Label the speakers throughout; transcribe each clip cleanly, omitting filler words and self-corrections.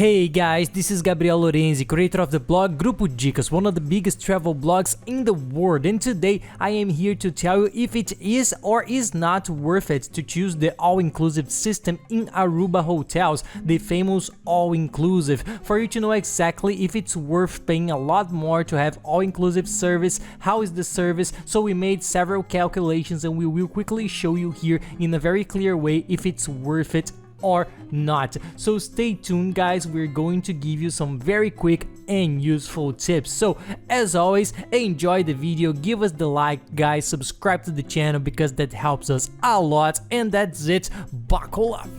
Speaker 1: Hey guys, this is Gabriel Lorenzi, creator of the blog Grupo Dicas, one of the biggest travel blogs in the world, and today I am here to tell you if it is or is not worth it to choose the all-inclusive system in Aruba hotels, the famous all-inclusive, for you to know exactly if it's worth paying a lot more to have all-inclusive service, how is the service. So we made several calculations and we will quickly show you here in a very clear way if it's worth it or not. So stay tuned guys, we're going to give you some very quick and useful tips. So as always, enjoy the video, give us the like guys, subscribe to the channel because that helps us a lot, and that's it, buckle up.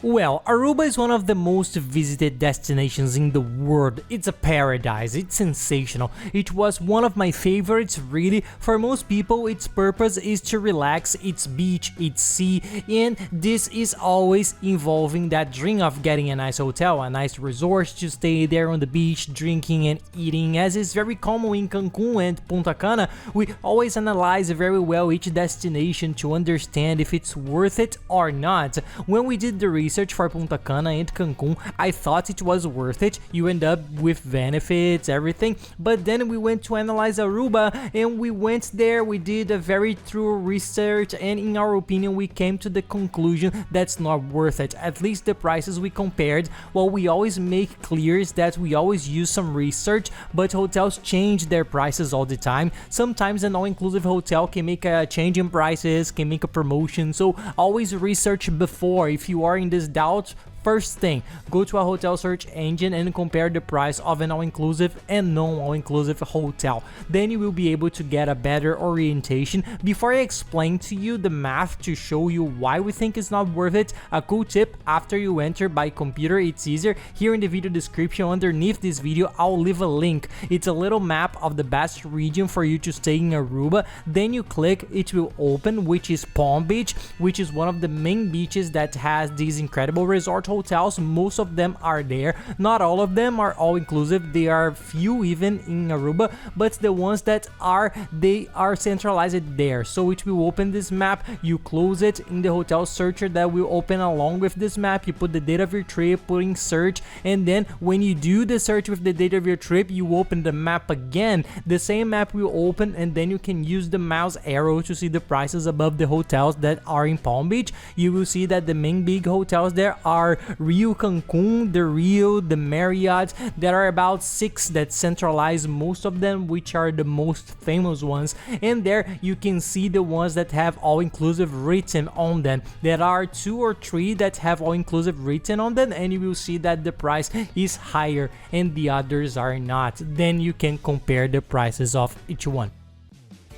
Speaker 1: Well, Aruba is one of the most visited destinations in the world. It's a paradise, it's sensational. It was one of my favorites really. For most people, its purpose is to relax, it's beach, it's sea, and this is always involving that dream of getting a nice hotel, a nice resort to stay there on the beach, drinking and eating. As is very common in Cancun and Punta Cana, we always analyze very well each destination to understand if it's worth it or not. When we did the research for Punta Cana and Cancun, I thought it was worth it. You end up with benefits, everything, but then we went to analyze Aruba and we went there, we did a very thorough research, and in our opinion we came to the conclusion that's not worth it. At least the prices we compared. What we always make clear is that we always use some research, but hotels change their prices all the time. Sometimes an all-inclusive hotel can make a change in prices, can make a promotion, so always research before. If you are in this doubt, first thing, go to a hotel search engine and compare the price of an all-inclusive and non-all-inclusive hotel. Then you will be able to get a better orientation. Before I explain to you the math to show you why we think it's not worth it, a cool tip: after you enter by computer, it's easier. Here in the video description underneath this video, I'll leave a link. It's a little map of the best region for you to stay in Aruba. Then you click, it will open, which is Palm Beach, which is one of the main beaches that has these incredible resort hotels. Most of them are there, not all of them are all-inclusive, there are few even in Aruba, but the ones that are, they are centralized there. So it will open this map, you close it. In the hotel searcher that will open along with this map, you put the date of your trip, put in search, and then when you do the search with the date of your trip, you open the map again, the same map will open, and then you can use the mouse arrow to see the prices above the hotels that are in Palm Beach. You will see that the main big hotels there are Rio Cancun, the Rio, the Marriott. There are about 6 that centralize most of them, which are the most famous ones, and there you can see the ones that have all-inclusive written on them. There are 2 or 3 that have all-inclusive written on them, and you will see that the price is higher and the others are not. Then you can compare the prices of each one.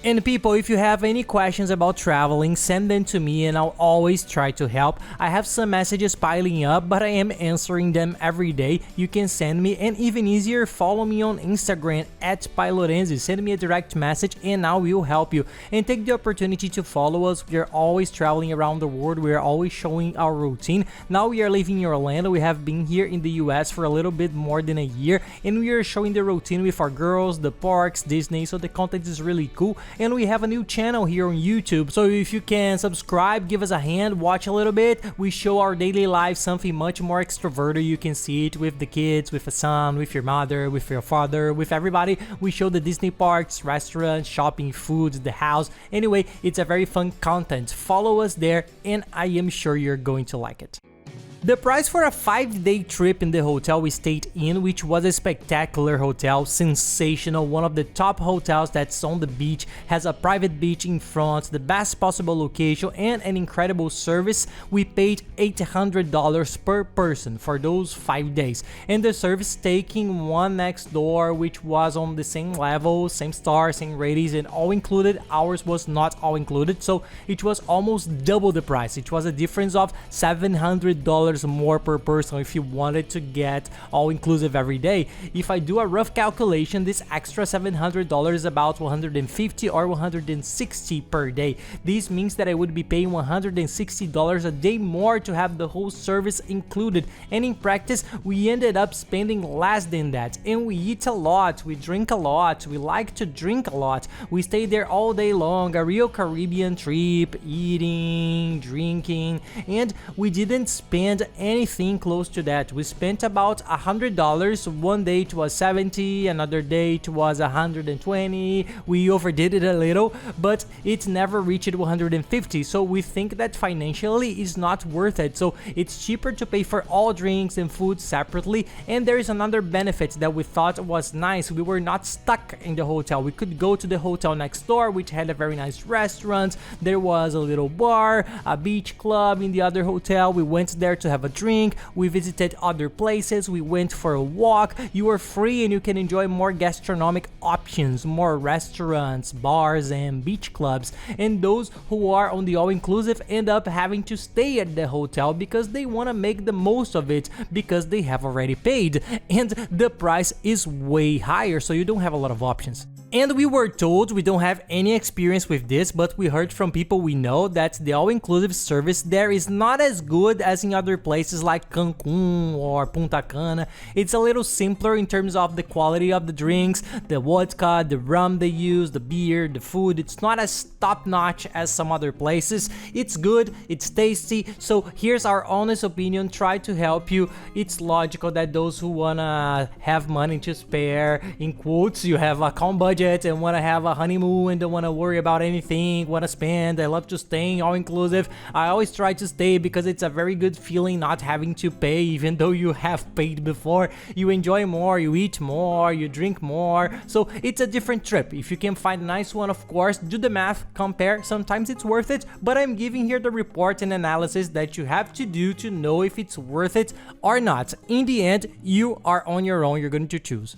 Speaker 1: And people, if you have any questions about traveling, send them to me and I'll always try to help. I have some messages piling up, but I am answering them every day. You can send me, and even easier, follow me on Instagram at @Lorenzi. Send me a direct message and I will help you. And take the opportunity to follow us. We are always traveling around the world. We are always showing our routine. Now we are living in Orlando. We have been here in the US for a little bit more than a year, and we are showing the routine with our girls, the parks, Disney, so the content is really cool. And we have a new channel here on YouTube, so if you can subscribe, give us a hand, watch a little bit. We show our daily life, something much more extroverted. You can see it with the kids, with a son, with your mother, with your father, with everybody. We show the Disney parks, restaurants, shopping, food, the house. Anyway, it's a very fun content. Follow us there and I am sure you're going to like it. The price for a 5-day trip in the hotel we stayed in, which was a spectacular hotel, sensational, one of the top hotels that's on the beach, has a private beach in front, the best possible location, and an incredible service. We paid $800 per person for those 5 days, and the service taking one next door, which was on the same level, same star, same ratings, and all included. Ours was not all included, so it was almost double the price. It was a difference of $700 $50 more per person if you wanted to get all-inclusive every day. If I do a rough calculation, this extra $700 is about $150 or $160 per day. This means that I would be paying $160 a day more to have the whole service included, and in practice we ended up spending less than that. And we eat a lot, we drink a lot, we like to drink a lot. We stay there all day long, a real Caribbean trip, eating, drinking, and we didn't spend anything close to that. We spent about $100. One day it was $70, another day it was $120. We overdid it a little, but it never reached $150. So we think that financially is not worth it. So it's cheaper to pay for all drinks and food separately. And there is another benefit that we thought was nice. We were not stuck in the hotel. We could go to the hotel next door, which had a very nice restaurant. There was a little bar, a beach club in the other hotel. We went there to have a drink. We visited other places. We went for a walk. You are free and you can enjoy more gastronomic options, more restaurants, bars, and beach clubs. And those who are on the all-inclusive end up having to stay at the hotel because they want to make the most of it because they have already paid, and the price is way higher, so you don't have a lot of options. And we were told, we don't have any experience with this, but we heard from people we know that the all-inclusive service there is not as good as in other places like Cancun or Punta Cana. It's a little simpler in terms of the quality of the drinks, the vodka, the rum they use, the beer, the food. It's not as top-notch as some other places. It's good, it's tasty, so here's our honest opinion, try to help you. It's logical that those who wanna have money to spare, in quotes, you have a calm budget and want to have a honeymoon and don't want to worry about anything, want to spend, I love to stay all inclusive. I always try to stay because it's a very good feeling not having to pay, even though you have paid before. You enjoy more, you eat more, you drink more, so it's a different trip. If you can find a nice one, of course, do the math, compare, sometimes it's worth it, but I'm giving here the report and analysis that you have to do to know if it's worth it or not. In the end, you are on your own, you're going to choose.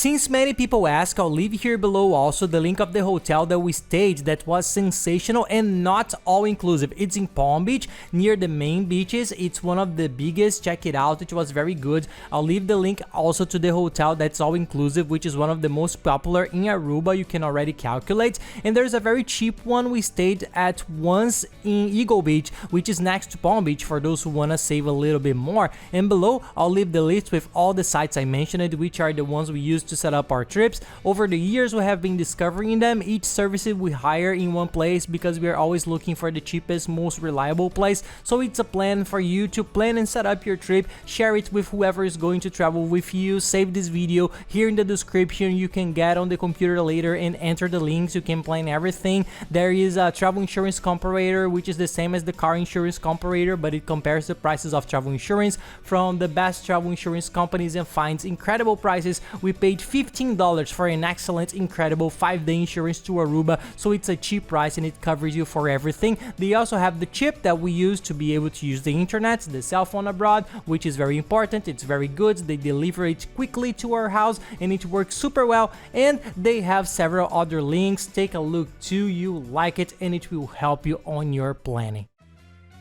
Speaker 1: Since many people ask, I'll leave here below also the link of the hotel that we stayed that was sensational and not all-inclusive. It's in Palm Beach, near the main beaches. It's one of the biggest. Check it out. It was very good. I'll leave the link also to the hotel that's all-inclusive, which is one of the most popular in Aruba. You can already calculate. And there's a very cheap one we stayed at once in Eagle Beach, which is next to Palm Beach for those who want to save a little bit more. And below, I'll leave the list with all the sites I mentioned, which are the ones we used to set up our trips. Over the years, we have been discovering them. Each service we hire in one place because we are always looking for the cheapest, most reliable place. So it's a plan for you to plan and set up your trip, share it with whoever is going to travel with you, save this video. Here in the description, you can get on the computer later and enter the links. You can plan everything. There is a travel insurance comparator, which is the same as the car insurance comparator, but it compares the prices of travel insurance from the best travel insurance companies and finds incredible prices. We paid $15 for an excellent, incredible 5-day insurance to Aruba, so it's a cheap price and it covers you for everything. They also have the chip that we use to be able to use the internet, the cell phone abroad, which is very important. It's very good. They deliver it quickly to our house and it works super well, and they have several other links. Take a look too, you like it and it will help you on your planning.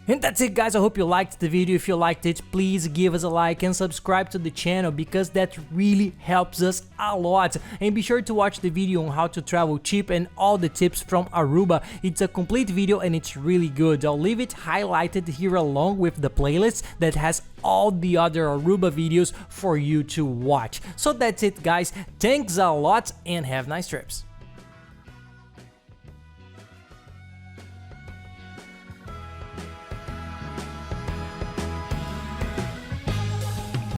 Speaker 1: And that's it, guys. I hope you liked the video. If you liked it, please give us a like and subscribe to the channel because that really helps us a lot. And be sure to watch the video on how to travel cheap and all the tips from Aruba. It's a complete video and it's really good. I'll leave it highlighted here along with the playlist that has all the other Aruba videos for you to watch. So that's it, guys. Thanks a lot and have nice trips.